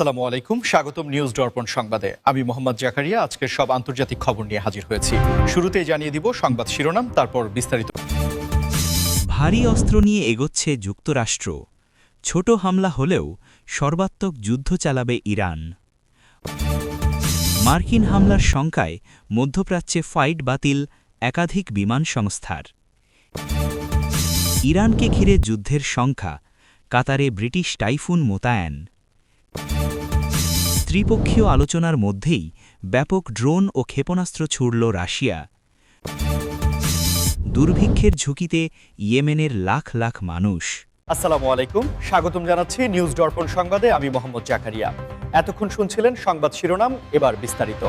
আসসালামু আলাইকুম, স্বাগতম নিউজ দর্পণ সংবাদে। আমি মোহাম্মদ জাকারিয়া আজকের সব আন্তর্জাতিক খবর নিয়ে হাজির হয়েছি। শুরুতেই জানিয়ে দিব সংবাদ শিরোনাম, তারপর বিস্তারিত। ভারী অস্ত্র নিয়ে এগোচ্ছে যুক্তরাষ্ট্র। ছোট হামলা হলেও সর্বাত্মক যুদ্ধ চালাবে ইরান। মার্কিন হামলার শঙ্কায় মধ্যপ্রাচ্যে ফাইট বাতিল একাধিক বিমান সংস্থার। ইরানকে ঘিরে যুদ্ধের সংখ্যা, কাতারে ব্রিটিশ টাইফুন মোতায়েন। ত্রিপক্ষীয় আলোচনার মধ্যেই ব্যাপক ড্রোন ও ক্ষেপণাস্ত্র ছুড়ল রাশিয়া। দুর্ভিক্ষের ঝুঁকিতে ইয়েমেনের লাখ লাখ মানুষ। আসসালামু আলাইকুম, স্বাগতম জানাচ্ছি নিউজ দর্পণ সংবাদে। আমি মোহাম্মদ জাকারিয়া। এতক্ষণ শুনছিলেন সংবাদ শিরোনাম, এবার বিস্তারিত।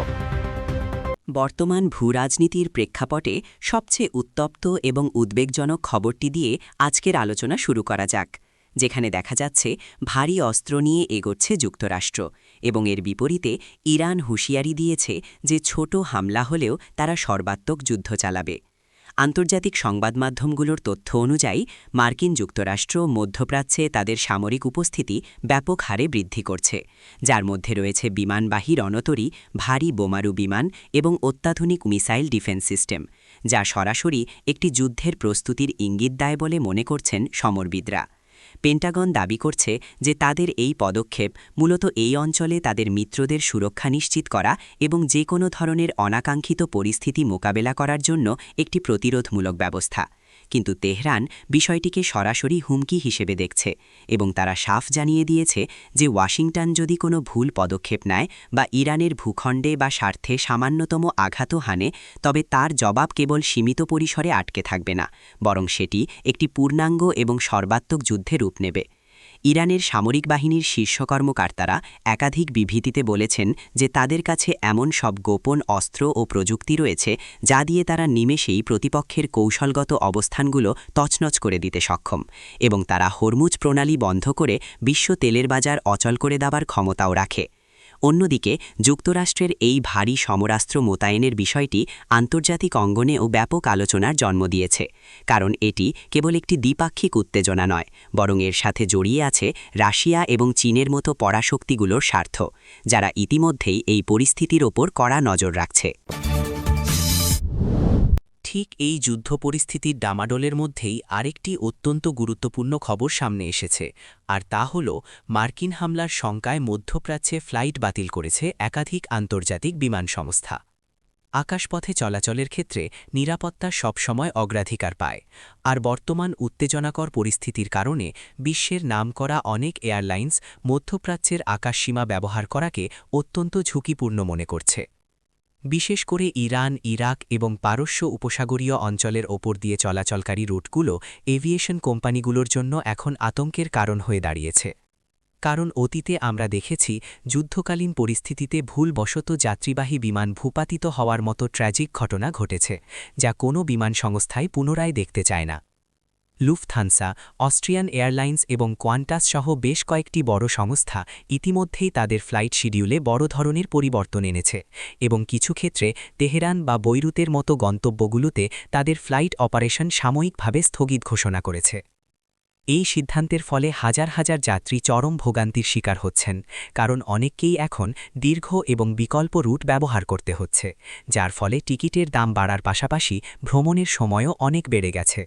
বর্তমান ভূরাজনীতির প্রেক্ষাপটে সবচেয়ে উত্তপ্ত এবং উদ্বেগজনক খবরটি দিয়ে আজকের আলোচনা শুরু করা যাক, যেখানে দেখা যাচ্ছে ভারী অস্ত্র নিয়ে এগোচ্ছে যুক্তরাষ্ট্র এবং এর বিপরীতে ইরান হুঁশিয়ারি দিয়েছে যে ছোট হামলা হলেও তারা সর্বাত্মক যুদ্ধ চালাবে। আন্তর্জাতিক সংবাদমাধ্যমগুলোর তথ্য অনুযায়ী মার্কিন যুক্তরাষ্ট্র মধ্যপ্রাচ্যে তাদের সামরিক উপস্থিতি ব্যাপক হারে বৃদ্ধি করছে, যার মধ্যে রয়েছে বিমানবাহী রণতরী, ভারী বোমারু বিমান এবং অত্যাধুনিক মিসাইল ডিফেন্স সিস্টেম, যা সরাসরি একটি যুদ্ধের প্রস্তুতির ইঙ্গিত দেয় বলে মনে করছেন সমরবিদরা। পেন্টাগন দাবি করছে যে তাদের এই পদক্ষেপ মূলত এই অঞ্চলে তাদের মিত্রদের সুরক্ষা নিশ্চিত করা এবং যে কোনো ধরনের অনাকাঙ্ক্ষিত পরিস্থিতি মোকাবেলা করার জন্য একটি প্রতিরোধমূলক ব্যবস্থা। কিন্তু তেহরান বিষয়টিকে সরাসরি হুমকি হিসেবে দেখছে এবং তারা সাফ জানিয়ে দিয়েছে যে ওয়াশিংটন যদি কোনো ভুল পদক্ষেপ নেয় বা ইরানের ভূখণ্ডে বা স্বার্থে সামান্যতম আঘাতও হানে, তবে তার জবাব কেবল সীমিত পরিসরে আটকে থাকবে না, বরং সেটি একটি পূর্ণাঙ্গ এবং সর্বাত্মক যুদ্ধে রূপ নেবে। ইরানের সামরিক বাহিনীর শীর্ষ কর্মকর্তারা একাধিক বিবৃতিতে বলেছেন যে তাদের কাছে এমন সব গোপন অস্ত্র ও প্রযুক্তি রয়েছে যা দিয়ে তারা নিমেষেই প্রতিপক্ষের কৌশলগত অবস্থানগুলো তছনছ করে দিতে সক্ষম, এবং তারা হরমুজ প্রণালী বন্ধ করে বিশ্ব তেলের বাজার অচল করে দেওয়ার ক্ষমতাও রাখে। অন্যদিকে যুক্তরাষ্ট্রের এই ভারী সমরাস্ত্র মোতায়েনের বিষয়টি আন্তর্জাতিক অঙ্গনেও ব্যাপক আলোচনার জন্ম দিয়েছে, কারণ এটি কেবল একটি দ্বিপাক্ষিক উত্তেজনা নয়, বরং এর সাথে জড়িয়ে আছে রাশিয়া এবং চীনের মতো পরাশক্তিগুলোর স্বার্থ, যারা ইতিমধ্যেই এই পরিস্থিতির ওপর কড়া নজর রাখছে। ঠিক এই যুদ্ধ পরিস্থিতির ডামাডোলের মধ্যেই আরেকটি অত্যন্ত গুরুত্বপূর্ণ খবর সামনে এসেছে, আর তা হল মার্কিন হামলার শঙ্কায় মধ্যপ্রাচ্যে ফ্লাইট বাতিল করেছে একাধিক আন্তর্জাতিক বিমান সংস্থা। আকাশপথে চলাচলের ক্ষেত্রে নিরাপত্তা সবসময় অগ্রাধিকার পায়, আর বর্তমান উত্তেজনাকর পরিস্থিতির কারণে বিশ্বের নামকরা অনেক এয়ারলাইন্স মধ্যপ্রাচ্যের আকাশসীমা ব্যবহার করাকে অত্যন্ত ঝুঁকিপূর্ণ মনে করছে। বিশেষ করে ইরান, ইরাক এবং পারস্য উপসাগরীয় অঞ্চলের ওপর দিয়ে চলাচলকারী রুটগুলো এভিয়েশন কোম্পানিগুলোর জন্য এখন আতঙ্কের কারণ হয়ে দাঁড়িয়েছে। কারণ অতীতে আমরা দেখেছি যুদ্ধকালীন পরিস্থিতিতে ভুলবশত যাত্রীবাহী বিমান ভূপাতিত হওয়ার মতো ট্র্যাজিক ঘটনা ঘটেছে, যা কোনো বিমান সংস্থাই পুনরায় দেখতে চায় না। লুফথানসা, অস্ট্রিয়ান এয়ারলাইন্স এবং কোয়ান্টাস সহ বেশ কয়েকটি বড় সংস্থা ইতিমধ্যেই তাদের ফ্লাইট শিডিউলে বড় ধরনের পরিবর্তন এনেছে এবং কিছু ক্ষেত্রে তেহরান বা বৈরুতের মতো গন্তব্যগুলোতে তাদের ফ্লাইট অপারেশন সাময়িকভাবে স্থগিত ঘোষণা করেছে। এই সিদ্ধান্তের ফলে হাজার হাজার যাত্রী চরম ভোগান্তির শিকার হচ্ছেন, কারণ অনেককেই এখন দীর্ঘ এবং বিকল্প রুট ব্যবহার করতে হচ্ছে, যার ফলে টিকিটের দাম বাড়ার পাশাপাশি ভ্রমণের সময়ও অনেক বেড়ে গেছে।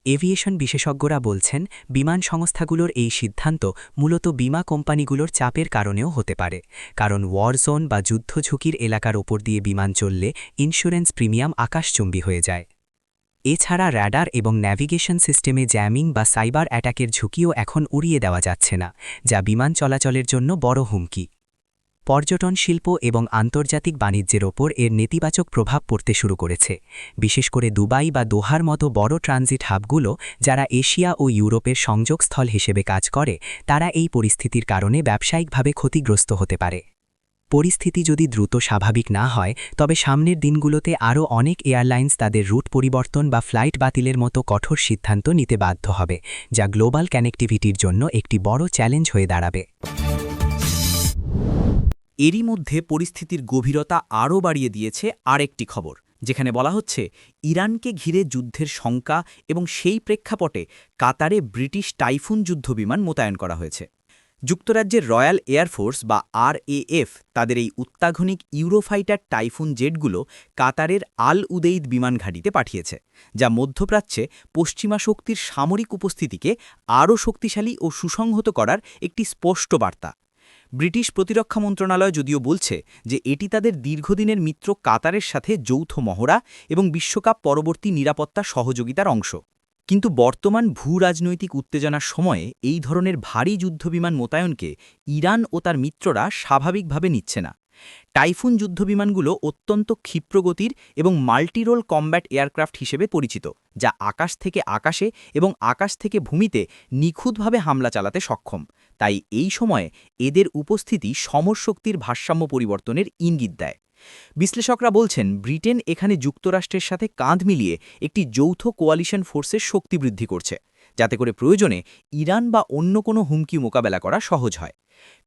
এভিয়েশন বিশেষজ্ঞরা বলছেন বিমান সংস্থাগুলোর এই সিদ্ধান্ত মূলত বিমা কোম্পানিগুলোর চাপের কারণেও হতে পারে, কারণ ওয়ার জোন বা যুদ্ধঝুঁকির এলাকার ওপর দিয়ে বিমান চললে ইন্স্যুরেন্স প্রিমিয়াম আকাশচুম্বী হয়ে যায়। এছাড়া র্যাডার এবং ন্যাভিগেশন সিস্টেমে জ্যামিং বা সাইবার অ্যাটাকের ঝুঁকিও এখন উড়িয়ে দেওয়া যাচ্ছে না, যা বিমান চলাচলের জন্য বড় হুমকি। পর্যটন শিল্প এবং আন্তর্জাতিক বাণিজ্যের ওপর এর নেতিবাচক প্রভাব পড়তে শুরু করেছে, বিশেষ করে দুবাই বা দোহার মতো বড় ট্রানজিট হাবগুলো, যারা এশিয়া ও ইউরোপের সংযোগস্থল হিসেবে কাজ করে, তারা এই পরিস্থিতির কারণে ব্যবসায়িকভাবে ক্ষতিগ্রস্ত হতে পারে। পরিস্থিতি যদি দ্রুত স্বাভাবিক না হয়, তবে সামনের দিনগুলোতে আরও অনেক এয়ারলাইন্স তাদের রুট পরিবর্তন বা ফ্লাইট বাতিলের মতো কঠোর সিদ্ধান্ত নিতে বাধ্য হবে, যা গ্লোবাল কানেক্টিভিটির জন্য একটি বড় চ্যালেঞ্জ হয়ে দাঁড়াবে। এরই মধ্যে পরিস্থিতির গভীরতা আরও বাড়িয়ে দিয়েছে আরেকটি খবর, যেখানে বলা হচ্ছে ইরানকে ঘিরে যুদ্ধের শঙ্কা এবং সেই প্রেক্ষাপটে কাতারে ব্রিটিশ টাইফুন যুদ্ধবিমান মোতায়েন করা হয়েছে। যুক্তরাজ্যের রয়্যাল এয়ারফোর্স বা RAF তাদের এই অত্যাধুনিক ইউরোফাইটার টাইফুন জেটগুলো কাতারের আল উদেইদ বিমান ঘাঁটিতে পাঠিয়েছে, যা মধ্যপ্রাচ্যে পশ্চিমা শক্তির সামরিক উপস্থিতিকে আরও শক্তিশালী ও সুসংহত করার একটি স্পষ্ট বার্তা। ব্রিটিশ প্রতিরক্ষা মন্ত্রণালয় যদিও বলছে যে এটি তাদের দীর্ঘদিনের মিত্র কাতারের সাথে যৌথ মহড়া এবং বিশ্বকাপ পরবর্তী নিরাপত্তা সহযোগিতার অংশ। কিন্তু বর্তমান ভূরাজনৈতিক উত্তেজনার সময়ে এই ধরনের ভারী যুদ্ধবিমান মোতায়েনকে ইরান ও তার মিত্ররা স্বাভাবিকভাবে নিচ্ছে না। টাইফুন যুদ্ধবিমানগুলো অত্যন্ত ক্ষিপ্রগতির এবং মাল্টিরোল কম্ব্যাট এয়ারক্রাফট হিসেবে পরিচিত, যা আকাশ থেকে আকাশে এবং আকাশ থেকে ভূমিতে নিখুঁতভাবে হামলা চালাতে সক্ষম। তাই এই সময়ে এদের উপস্থিতি সমরশক্তির ভারসাম্য পরিবর্তনের ইঙ্গিত দেয়। বিশ্লেষকরা বলছেন ব্রিটেন এখানে যুক্তরাষ্ট্রের সাথে কাঁধ মিলিয়ে একটি যৌথ কোয়ালিশন ফোর্সের শক্তি বৃদ্ধি করছে, যাতে করে প্রয়োজনে ইরান বা অন্য কোনো হুমকি মোকাবেলা করা সহজ হয়।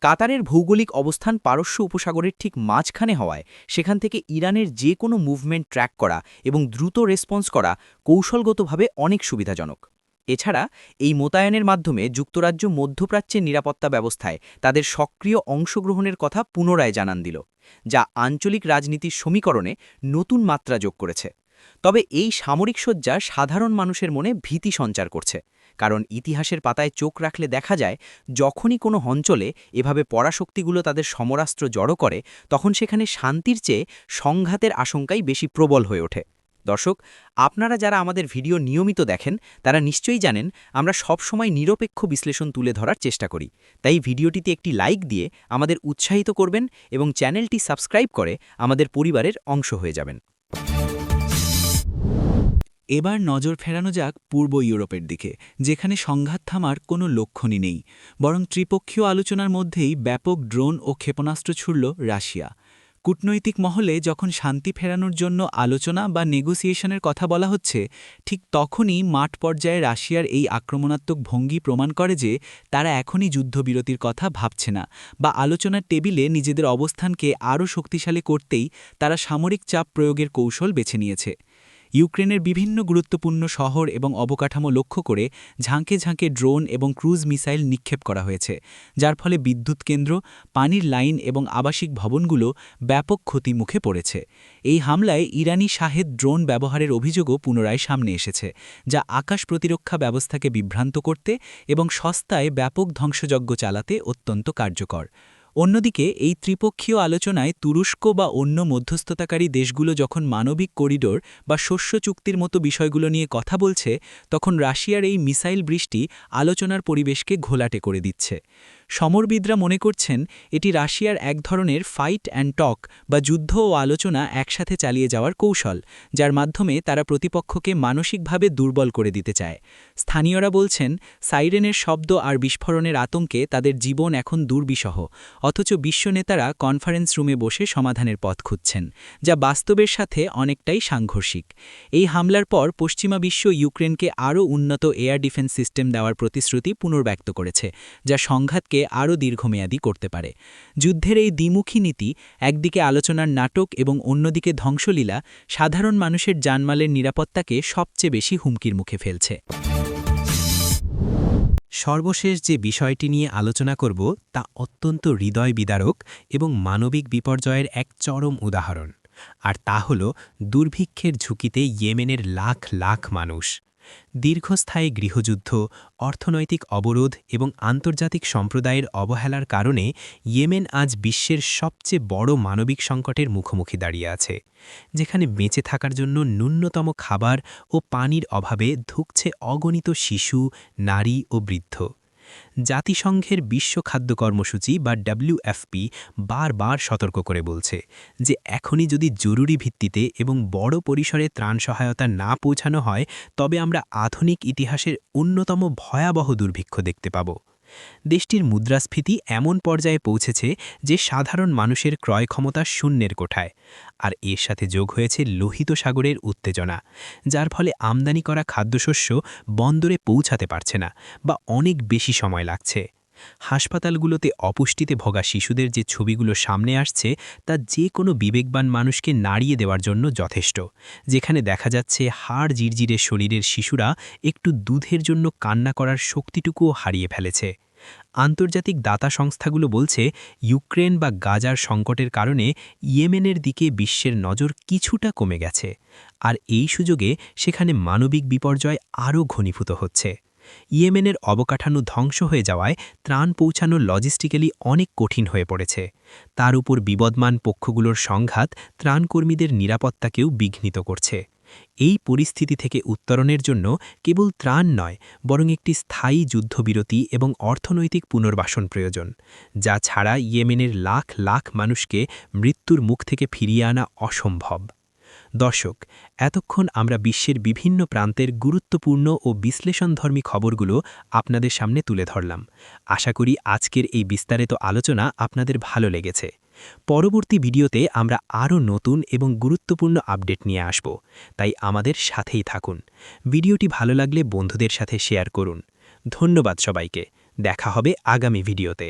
কাতারের ভৌগোলিক অবস্থান পারস্য উপসাগরের ঠিক মাঝখানে হওয়ায় সেখান থেকে ইরানের যে কোনো মুভমেন্ট ট্র্যাক করা এবং দ্রুত রেসপন্স করা কৌশলগতভাবে অনেক সুবিধাজনক। এছাড়া এই মোতায়েনের মাধ্যমে যুক্তরাজ্য মধ্যপ্রাচ্যের নিরাপত্তা ব্যবস্থায় তাদের সক্রিয় অংশগ্রহণের কথা পুনরায় জানান দিল, যা আঞ্চলিক রাজনীতির সমীকরণে নতুন মাত্রা যোগ করেছে। তবে এই সামরিক সজ্জা সাধারণ মানুষের মনে ভীতি সঞ্চার করছে, কারণ ইতিহাসের পাতায় চোখ রাখলে দেখা যায় যখনই কোনো অঞ্চলে এভাবে পরাশক্তিগুলো তাদের সমরাস্ত্র জড়ো করে, তখন সেখানে শান্তির চেয়ে সংঘাতের আশঙ্কাই বেশি প্রবল হয়ে ওঠে। দর্শক, আপনারা যারা আমাদের ভিডিও নিয়মিত দেখেন তারা নিশ্চয়ই জানেন আমরা সবসময় নিরপেক্ষ বিশ্লেষণ তুলে ধরার চেষ্টা করি। তাই ভিডিওটিতে একটি লাইক দিয়ে আমাদের উৎসাহিত করবেন এবং চ্যানেলটি সাবস্ক্রাইব করে আমাদের পরিবারের অংশ হয়ে যাবেন। এবার নজর ফেরানো যাক পূর্ব ইউরোপের দিকে, যেখানে সংঘাত থামার কোনো লক্ষণই নেই, বরং ত্রিপক্ষীয় আলোচনার মধ্যেই ব্যাপক ড্রোন ও ক্ষেপণাস্ত্র ছুড়ল রাশিয়া। কূটনৈতিক মহলে যখন শান্তি ফেরানোর জন্য আলোচনা বা নেগোসিয়েশনের কথা বলা হচ্ছে, ঠিক তখনই মাঠ পর্যায়ে রাশিয়ার এই আক্রমণাত্মক ভঙ্গি প্রমাণ করে যে তারা এখনই যুদ্ধবিরতির কথা ভাবছে না, বা আলোচনার টেবিলে নিজেদের অবস্থানকে আরও শক্তিশালী করতেই তারা সামরিক চাপ প্রয়োগের কৌশল বেছে নিয়েছে। ইউক্রেনের বিভিন্ন গুরুত্বপূর্ণ শহর এবং অবকাঠামো লক্ষ্য করে ঝাঁকে ঝাঁকে ড্রোন এবং ক্রুজ মিসাইল নিক্ষেপ করা হয়েছে, যার ফলে বিদ্যুৎ কেন্দ্র, পানির লাইন এবং আবাসিক ভবনগুলো ব্যাপক ক্ষতির মুখে পড়েছে। এই হামলায় ইরানি শাহেদ ড্রোন ব্যবহারের অভিযোগও পুনরায় সামনে এসেছে, যা আকাশ প্রতিরক্ষা ব্যবস্থাকে বিভ্রান্ত করতে এবং সস্তায় ব্যাপক ধ্বংসযজ্ঞ চালাতে অত্যন্ত কার্যকর। অন্যদিকে এই ত্রিপক্ষীয় আলোচনায় তুরস্ক বা অন্য মধ্যস্থতাকারী দেশগুলো যখন মানবিক করিডোর বা শস্য চুক্তির মতো বিষয়গুলো নিয়ে কথা বলছে, তখন রাশিয়ার এই মিসাইল বৃষ্টি আলোচনার পরিবেশকে ঘোলাটে করে দিচ্ছে। সমরবিদরা মনে করছেন এটি রাশিয়ার এক ধরনের ফাইট অ্যান্ড টক বা যুদ্ধ ও আলোচনা একসাথে চালিয়ে যাওয়ার কৌশল, যার মাধ্যমে তারা প্রতিপক্ষকে মানসিকভাবে দুর্বল করে দিতে চায়। স্থানীয়রা বলছেন সাইরেনের শব্দ আর বিস্ফোরণের আতঙ্কে তাদের জীবন এখন দুর্বিষহ, অথচ বিশ্ব নেতারা কনফারেন্স রুমে বসে সমাধানের পথ খুঁজছেন, যা বাস্তবের সাথে অনেকটাই সাংঘর্ষিক। এই হামলার পর পশ্চিমা বিশ্ব ইউক্রেনকে আরও উন্নত এয়ার ডিফেন্স সিস্টেম দেওয়ার প্রতিশ্রুতি পুনর্ব্যক্ত করেছে, যা সংঘাতকে আরও দীর্ঘমেয়াদী করতে পারে। যুদ্ধের এই দ্বিমুখী নীতি, একদিকে আলোচনার নাটক এবং অন্যদিকে ধ্বংসলীলা, সাধারণ মানুষের জানমালের নিরাপত্তাকে সবচেয়ে বেশি হুমকির মুখে ফেলছে। সর্বশেষ যে বিষয়টি নিয়ে আলোচনা করব তা অত্যন্ত হৃদয় বিদারক এবং মানবিক বিপর্যয়ের এক চরম উদাহরণ, আর তা হল দুর্ভিক্ষের ঝুঁকিতে ইয়েমেনের লাখ লাখ মানুষ। দীর্ঘস্থায়ী গৃহযুদ্ধ, অর্থনৈতিক অবরোধ এবং আন্তর্জাতিক সম্প্রদায়ের অবহেলার কারণে ইয়েমেন আজ বিশ্বের সবচেয়ে বড় মানবিক সংকটের মুখোমুখি দাঁড়িয়ে আছে, যেখানে বেঁচে থাকার জন্য ন্যূনতম খাবার ও পানির অভাবে ধুঁকছে অগণিত শিশু, নারী ও বৃদ্ধ। জাতিসংঘের বিশ্ব খাদ্য কর্মসূচি বা WFP বারবার সতর্ক করে বলছে যে এখনই যদি জরুরি ভিত্তিতে এবং বড় পরিসরে ত্রাণ সহায়তা না পৌঁছানো হয়, তবে আমরা আধুনিক ইতিহাসের অন্যতম ভয়াবহ দুর্ভিক্ষ দেখতে পাব। দেশটির মুদ্রাস্ফীতি এমন পর্যায়ে পৌঁছেছে যে সাধারণ মানুষের ক্রয় ক্ষমতা শূন্যের কোঠায়, আর এর সাথে যোগ হয়েছে লোহিত সাগরের উত্তেজনা, যার ফলে আমদানি করা খাদ্যশস্য বন্দরে পৌঁছাতে পারছে না বা অনেক বেশি সময় লাগছে। হাসপাতালগুলোতে অপুষ্টিতে ভোগা শিশুদের যে ছবিগুলো সামনে আসছে, তা যে কোনো বিবেকবান মানুষকে নাড়িয়ে দেওয়ার জন্য যথেষ্ট, যেখানে দেখা যাচ্ছে হাড় জিরজিরে শরীরের শিশুরা একটু দুধের জন্য কান্না করার শক্তিটুকুও হারিয়ে ফেলেছে। আন্তর্জাতিক দাতা সংস্থাগুলো বলছে ইউক্রেন বা গাজার সংকটের কারণে ইয়েমেনের দিকে বিশ্বের নজর কিছুটা কমে গেছে, আর এই সুযোগে সেখানে মানবিক বিপর্যয় আরও ঘনীভূত হচ্ছে। ইয়েমেনের অবকাঠামো ধ্বংস হয়ে যাওয়ায় ত্রাণ পৌঁছানো লজিস্টিক্যালি অনেক কঠিন হয়ে পড়েছে। তার উপর বিবদমান পক্ষগুলোর সংঘাত ত্রাণকর্মীদের নিরাপত্তাকেও বিঘ্নিত করছে। এই পরিস্থিতি থেকে উত্তরণের জন্য কেবল ত্রাণ নয়, বরং একটি স্থায়ী যুদ্ধবিরতি এবং অর্থনৈতিক পুনর্বাসন প্রয়োজন, যা ছাড়া ইয়েমেনের লাখ লাখ মানুষকে মৃত্যুর মুখ থেকে ফিরিয়ে আনা অসম্ভব। দর্শক, এতক্ষণ আমরা বিশ্বের বিভিন্ন প্রান্তের গুরুত্বপূর্ণ ও বিশ্লেষণধর্মী খবরগুলো আপনাদের সামনে তুলে ধরলাম। আশা করি আজকের এই বিস্তারিত আলোচনা আপনাদের ভালো লেগেছে। পরবর্তী ভিডিওতে আমরা আরও নতুন এবং গুরুত্বপূর্ণ আপডেট নিয়ে আসব, তাই আমাদের সাথেই থাকুন। ভিডিওটি ভালো লাগলে বন্ধুদের সাথে শেয়ার করুন। ধন্যবাদ সবাইকে। দেখা হবে আগামী ভিডিওতে।